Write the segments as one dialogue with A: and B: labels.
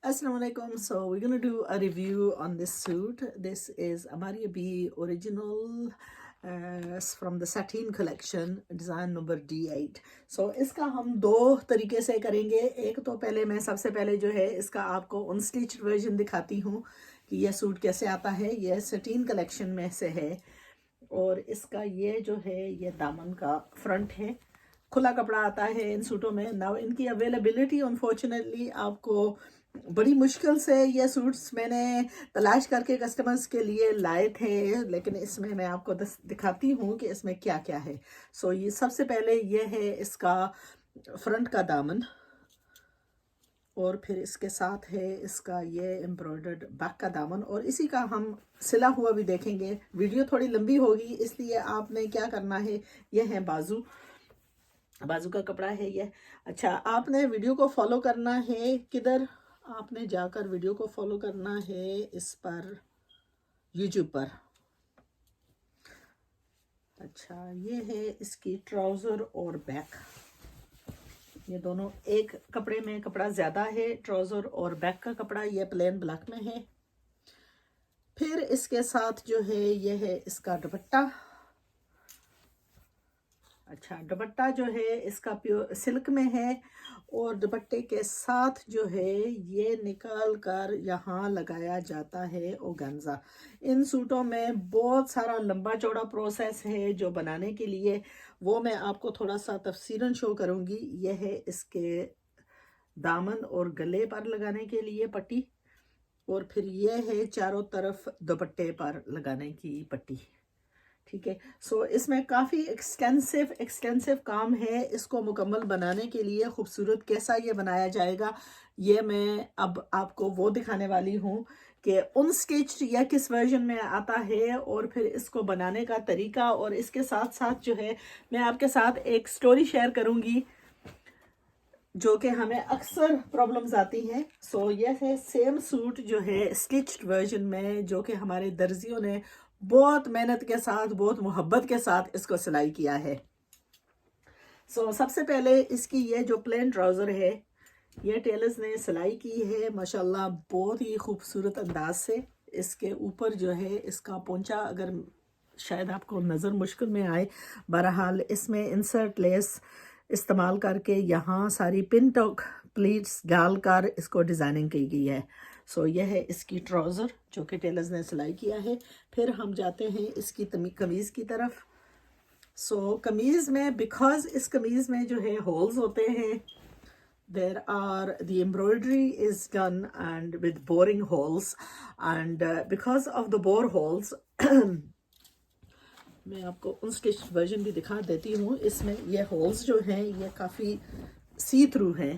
A: Assalamu alaikum. So we're gonna do a review on this suit. This is Amaria B original from the sateen collection, design number D8. So इसका हम दो तरीके से करेंगे. एक तो पहले मैं सबसे पहले जो है इसका आपको अनस्टिच्ड वर्जन दिखाती हूँ कि यह सूट कैसे आता है. यह sateen कलेक्शन में से है और इसका ये जो है ये दामन का फ्रंट है. खुला कपड़ा आता है इन सूटों में. नाउ इनकी अवेलेबिलिटी अनफॉर्चुनेटली आपको बड़ी मुश्किल से ये सूट्स मैंने तलाश करके कस्टमर्स के लिए लाए थे, लेकिन इसमें मैं आपको दिखाती हूँ कि इसमें क्या क्या है. सो ये सबसे पहले ये है इसका फ्रंट का दामन और फिर इसके साथ है इसका ये एम्ब्रॉयडर्ड बैक का दामन और इसी का हम सिला हुआ भी देखेंगे. वीडियो थोड़ी लंबी होगी इसलिए आपने क्या करना है, ये है बाजू का कपड़ा है ये. अच्छा, आपने वीडियो को फॉलो करना है. किधर? आपने जाकर वीडियो को फॉलो करना है इस पर यूट्यूब पर. अच्छा, ये है इसकी ट्राउज़र और बैक. ये दोनों एक कपड़े में कपड़ा ज़्यादा है. ट्राउज़र और बैक का कपड़ा ये प्लेन ब्लैक में है. फिर इसके साथ जो है ये है इसका दुपट्टा. अच्छा, दुपट्टा जो है इसका प्योर सिल्क में है और दुपट्टे के साथ जो है ये निकाल कर यहाँ लगाया जाता है ऑर्गेन्जा. इन सूटों में बहुत सारा लंबा चौड़ा प्रोसेस है जो बनाने के लिए, वो मैं आपको थोड़ा सा तफसीरन शो करूँगी. यह है इसके दामन और गले पर लगाने के लिए पट्टी और फिर ये है चारों तरफ दुपट्टे पर लगाने की पट्टी. ठीक है. सो इसमें काफ़ी एक्सटेंसिव काम है. इसको मुकम्मल बनाने के लिए खूबसूरत कैसा ये बनाया जाएगा ये मैं अब आपको वो दिखाने वाली हूँ कि अनस्टिच्ड या किस वर्जन में आता है और फिर इसको बनाने का तरीका. और इसके साथ साथ जो है मैं आपके साथ एक स्टोरी शेयर करूँगी जो कि हमें अक्सर प्रॉब्लम्स आती हैं. सो ये है सेम सूट जो है स्टिच्ड वर्जन में, जो कि हमारे दर्जियों ने बहुत मेहनत के साथ बहुत मोहब्बत के साथ इसको सिलाई किया है. सो सबसे पहले इसकी ये जो प्लेन ट्राउज़र है ये टेलर्स ने सिलाई की है माशाल्लाह बहुत ही खूबसूरत अंदाज से. इसके ऊपर जो है इसका पोंचा अगर शायद आपको नज़र मुश्किल में आए, बहरहाल इसमें इंसर्ट लेस इस्तेमाल करके यहाँ सारी पिन टॉक प्लीट्स डालकर इसको डिज़ाइनिंग की गई है. सो यह है इसकी ट्राउज़र जो कि टेलर्स ने सिलाई किया है. फिर हम जाते हैं इसकी कमीज़ की तरफ. सो कमीज़ में बिकॉज इस कमीज़ में जो है होल्स होते हैं, there are the embroidery is done and with boring holes and because of the bore holes मैं आपको अनस्टिच्ड वर्जन भी दिखा देती हूँ. इसमें ये होल्स जो हैं ये काफ़ी सी थ्रू हैं.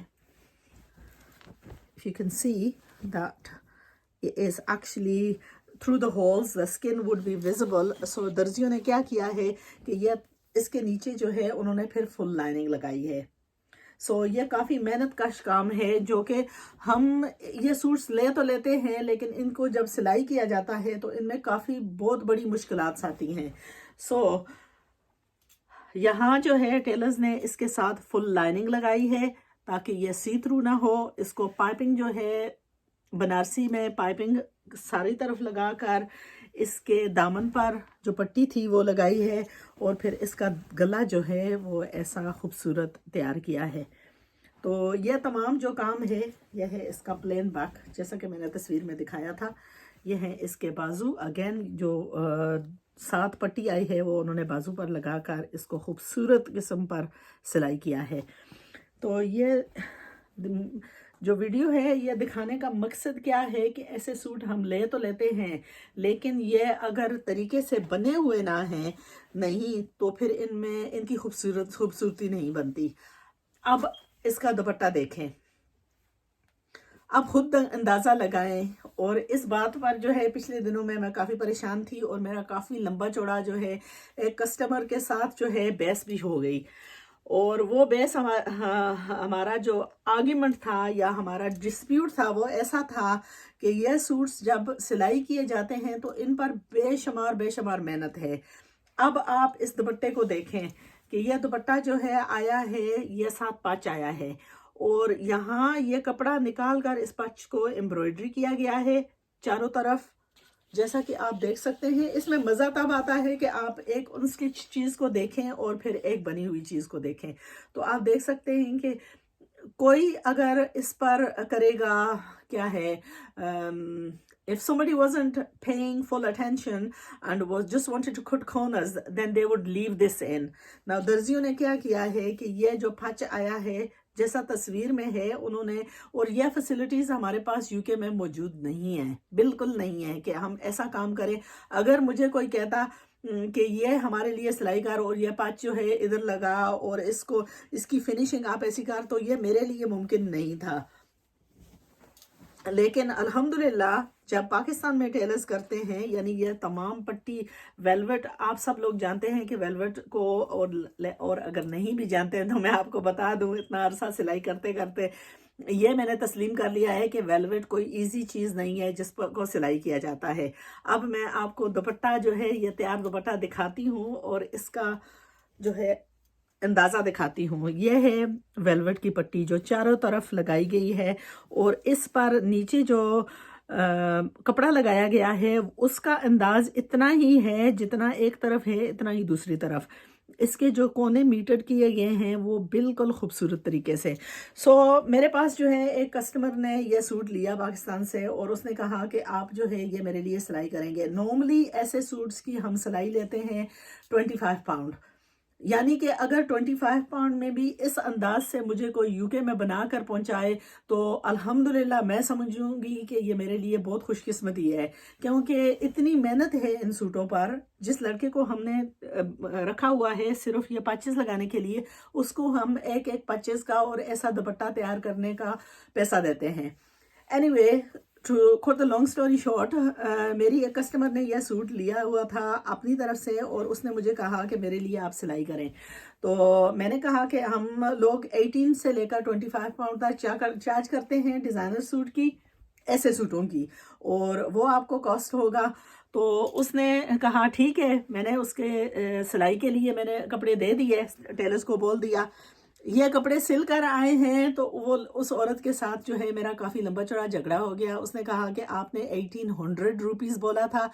A: If you can see that it is actually through the holes the skin would be visible. So दर्जियों ने क्या किया है कि ये इसके नीचे जो है उन्होंने फिर फुल लाइनिंग लगाई है. सो ये काफ़ी मेहनत कश काम है जो कि हम ये सूट्स ले तो लेते हैं लेकिन इनको जब सिलाई किया जाता है तो इनमें काफ़ी बहुत बड़ी मुश्किलात आती हैं. सो यहाँ जो है टेलर्स ने इसके साथ फुल लाइनिंग लगाई है ताकि ये सी थ्रू ना हो. इसको पाइपिंग जो है बनारसी में पाइपिंग सारी तरफ लगाकर इसके दामन पर जो पट्टी थी वो लगाई है और फिर इसका गला जो है वो ऐसा खूबसूरत तैयार किया है. तो ये तमाम जो काम है यह है इसका प्लेन बैक जैसा कि मैंने तस्वीर में दिखाया था. यह है इसके बाजू. अगेन जो सात पट्टी आई है वो उन्होंने बाजू पर लगाकर इसको खूबसूरत किस्म पर सिलाई किया है. तो ये जो वीडियो है ये दिखाने का मकसद क्या है कि ऐसे सूट हम ले तो लेते हैं लेकिन ये अगर तरीके से बने हुए ना हैं नहीं तो फिर इनमें इनकी खूबसूरती नहीं बनती. अब इसका दुपट्टा देखें, अब खुद अंदाज़ा लगाएं. और इस बात पर जो है पिछले दिनों में मैं काफ़ी परेशान थी और मेरा काफ़ी लंबा चौड़ा जो है एक कस्टमर के साथ जो है बहस भी हो गई. और वो बेस हमारा जो आर्ग्यूमेंट था या हमारा डिस्प्यूट था वो ऐसा था कि ये सूट्स जब सिलाई किए जाते हैं तो इन पर बेशुमार मेहनत है. अब आप इस दुपट्टे को देखें कि यह दुपट्टा जो है आया है ये 7 पाँच आया है और यहाँ ये कपड़ा निकाल कर इस पच को एम्ब्रॉयडरी किया गया है चारों तरफ, जैसा कि आप देख सकते हैं। इसमें मज़ा तब आता है कि आप एक अनस्टिच चीज़ को देखें और फिर एक बनी हुई चीज़ को देखें। तो आप देख सकते हैं कि कोई अगर इस पर करेगा, क्या है, if somebody wasn't paying full attention and was just wanted to cut corners, then they would leave this in. Now दर्जियों ने क्या किया है कि ये जो पच आया है जैसा तस्वीर में है उन्होंने, और यह फैसिलिटीज़ हमारे पास यूके में मौजूद नहीं है, बिल्कुल नहीं है कि हम ऐसा काम करें। अगर मुझे कोई कहता कि ये हमारे लिए सिलाई कर और ये पाँच जो है इधर लगा और इसको इसकी फिनिशिंग आप ऐसी कर, तो ये मेरे लिए मुमकिन नहीं था। लेकिन अल्हम्दुलिल्लाह जब पाकिस्तान में टेलर्स करते हैं, यानी ये तमाम पट्टी वेलवेट, आप सब लोग जानते हैं कि वेलवेट को, और अगर नहीं भी जानते हैं तो मैं आपको बता दूं, इतना अरसा सिलाई करते करते ये मैंने तस्लीम कर लिया है कि वेलवेट कोई इजी चीज़ नहीं है जिस पर को सिलाई किया जाता है। अब मैं आपको दुपट्टा जो है ये तैयार दुपट्टा दिखाती हूँ और इसका जो है अंदाज़ा दिखाती हूँ। ये है वेलवेट की पट्टी जो चारों तरफ लगाई गई है, और इस पर नीचे जो कपड़ा लगाया गया है उसका अंदाज इतना ही है जितना एक तरफ है इतना ही दूसरी तरफ। इसके जो कोने मीटर किए गए हैं वो बिल्कुल खूबसूरत तरीके से। मेरे पास जो है एक कस्टमर ने ये सूट लिया पाकिस्तान से और उसने कहा कि आप जो है ये मेरे लिए सिलाई करेंगे। नॉर्मली ऐसे सूट्स की हम सिलाई लेते हैं 25 पाउंड, यानी कि अगर 25 पाउंड में भी इस अंदाज से मुझे कोई यूके में बना कर पहुंचाए तो अल्हम्दुलिल्लाह मैं समझूंगी कि ये मेरे लिए बहुत खुशकिस्मती है, क्योंकि इतनी मेहनत है इन सूटों पर। जिस लड़के को हमने रखा हुआ है सिर्फ ये पैचेस लगाने के लिए, उसको हम एक एक पैचेस का और ऐसा दुपट्टा तैयार करने का पैसा देते हैं। Anyway, to cut the long story short, मेरी एक कस्टमर ने यह सूट लिया हुआ था अपनी तरफ से और उसने मुझे कहा कि मेरे लिए आप सिलाई करें। तो मैंने कहा कि हम लोग 18 से लेकर 25 पाउंड तक चार्ज करते हैं डिज़ाइनर सूट की, ऐसे सूटों की, और वो आपको कॉस्ट होगा। तो उसने कहा ठीक है। मैंने उसके सिलाई के लिए मैंने कपड़े दे दिए, टेलर्स को बोल दिया ये कपड़े सिल कर आए हैं। तो वो उस औरत के साथ जो है मेरा काफ़ी लंबा चौड़ा झगड़ा हो गया। उसने कहा कि आपने 1800 रुपीज़ बोला था,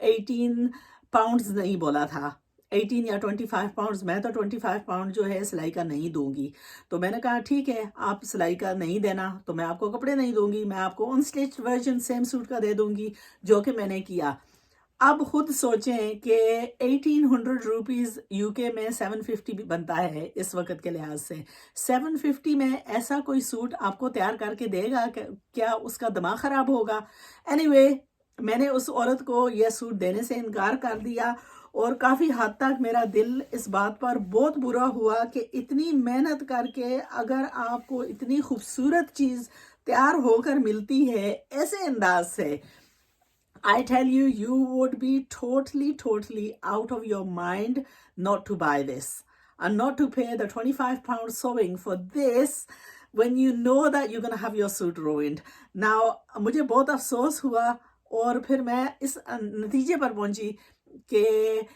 A: 18 पाउंड्स नहीं बोला था, 18 या 25 पाउंड्स। मैं तो 25 पाउंड जो है सिलाई का नहीं दूंगी। तो मैंने कहा ठीक है, आप सिलाई का नहीं देना तो मैं आपको कपड़े नहीं दूंगी, मैं आपको अनस्टिच्ड वर्जन सेम सूट का दे दूंगी, जो कि मैंने किया। अब खुद सोचें कि 1800 रुपीज़ यूके में 750 भी बनता है इस वक्त के लिहाज से। 750 में ऐसा कोई सूट आपको तैयार करके देगा क्या उसका दिमाग ख़राब होगा? एनीवे, मैंने उस औरत को यह सूट देने से इनकार कर दिया और काफ़ी हद तक मेरा दिल इस बात पर बहुत बुरा हुआ कि इतनी मेहनत करके अगर आपको इतनी खूबसूरत चीज़ तैयार होकर मिलती है ऐसे अंदाज से, I tell you, you would be totally out of your mind not to buy this and not to pay the 25 pound sewing for this when you know that you're going to have your suit ruined. Now, मुझे बहुत अफसोस हुआ और फिर मैं इस नतीजे पर पहुंची कि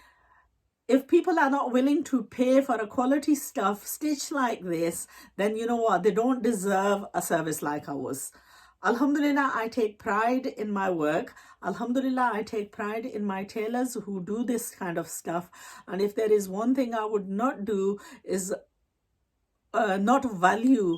A: if people are not willing to pay for a quality stuff stitched like this, then you know what? They don't deserve a service like ours. Alhamdulillah, I take pride in my work. Alhamdulillah, I take pride in my tailors who do this kind of stuff. And if there is one thing I would not do is not value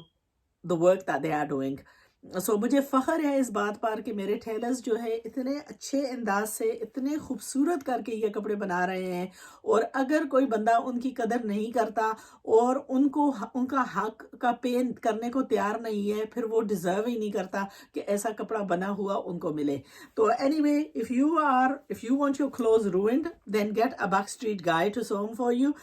A: the work that they are doing. So मुझे फ़ख्र है इस बात पर कि मेरे tailors जो है इतने अच्छे अंदाज से इतने खूबसूरत करके ये कपड़े बना रहे हैं, और अगर कोई बंदा उनकी कदर नहीं करता और उनको उनका हक का पे करने को तैयार नहीं है, फिर वो डिज़र्व ही नहीं करता कि ऐसा कपड़ा बना हुआ उनको मिले। तो anyway, if you want your clothes ruined, then get a backstreet guy to sew them for you.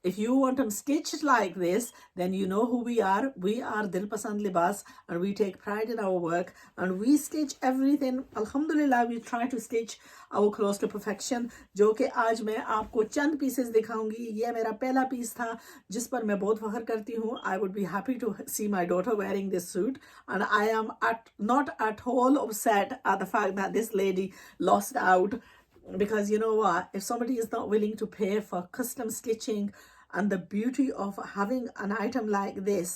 A: If you want them stitched like this, then you know who we are. We are Dil Pasand Libas, and we take pride in our work, and we stitch everything. Alhamdulillah, we try to stitch our clothes to perfection. जो कि आज मैं आपको चंद pieces दिखाऊंगी। ये मेरा पहला piece था जिस पर मैं बहुत फख्र करती हूँ। I would be happy to see my daughter wearing this suit, and I am not at all upset at the fact that this lady lost out, because you know what? If somebody is not willing to pay for custom stitching and the beauty of having an item like this,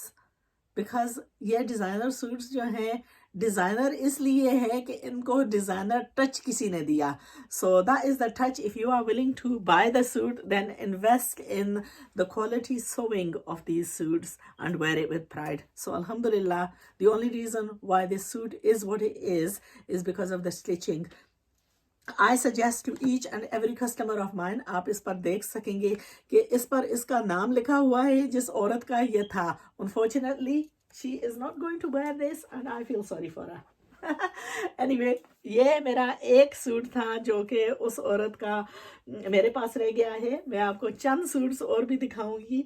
A: because ये designer suits जो हैं designer इसलिए है कि इनको designer touch किसी ने दिया. So that is the touch. If you are willing to buy the suit then invest in the quality sewing of these suits and wear it with pride. So alhamdulillah, the only reason why this suit is what it is because of the stitching. I suggest to each and every customer of mine, आप इस पर देख सकेंगे कि इस पर इसका नाम लिखा हुआ है जिस औरत का ये था. Unfortunately, she is not going to wear this and I feel sorry for her. Anyway, ये मेरा एक सूट था जो कि उस औरत का मेरे पास रह गया है. मैं आपको चंद सूट्स और भी दिखाऊंगी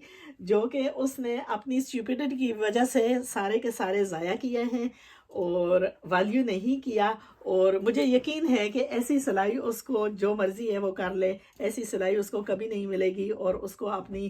A: जो कि उसने अपनी स्टूपिडिटी की वजह से सारे के सारे ज़ाया किए हैं और वैल्यू नहीं किया. और मुझे यकीन है कि ऐसी सिलाई उसको जो मर्जी है वो कर ले, ऐसी सिलाई उसको कभी नहीं मिलेगी और उसको अपनी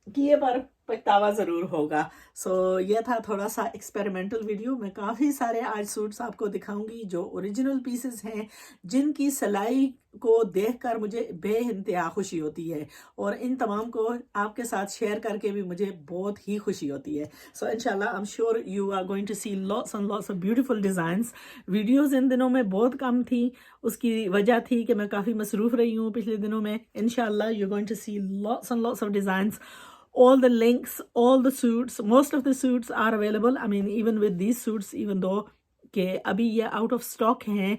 A: किए पर पछतावा ज़रूर होगा. सो ये था थोड़ा सा एक्सपेरिमेंटल वीडियो. मैं काफ़ी सारे आज सूट्स आपको दिखाऊंगी जो ओरिजिनल पीसेस हैं जिनकी सिलाई को देखकर मुझे बेइंतहा खुशी होती है और इन तमाम को आपके साथ शेयर करके भी मुझे बहुत ही खुशी होती है. सो इंशाल्लाह I am sure you are going to see lots and lots of beautiful designs. Videos इन दिनों में बहुत कम थी, उसकी वजह थी कि मैं काफ़ी मसरूफ़ रही हूँ पिछले दिनों में. इंशाल्लाह you are going to see lots and lots of designs. All the links, all the suits, most of the suits are available. I mean, even with these suits, even though कि अभी ये आउट ऑफ स्टॉक हैं,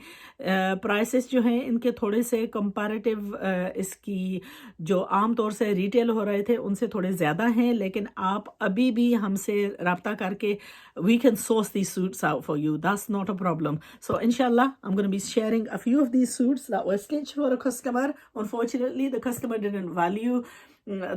A: prices जो हैं इनके थोड़े से comparative इसकी जो आम तौर से रिटेल हो रहे थे उनसे थोड़े ज़्यादा हैं, लेकिन आप अभी भी हमसे रब्ता करके we can source these suits out for you. That's not a problem. So inshallah, I'm going to be sharing a few of these suits that were stitched for a customer. Unfortunately, the customer didn't value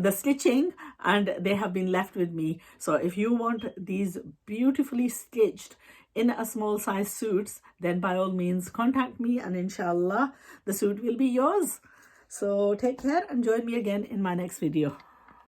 A: the stitching and they have been left with me. So if you want these beautifully stitched in a small size suits, then by all means contact me and inshallah the suit will be yours. So take care and join me again in my next video.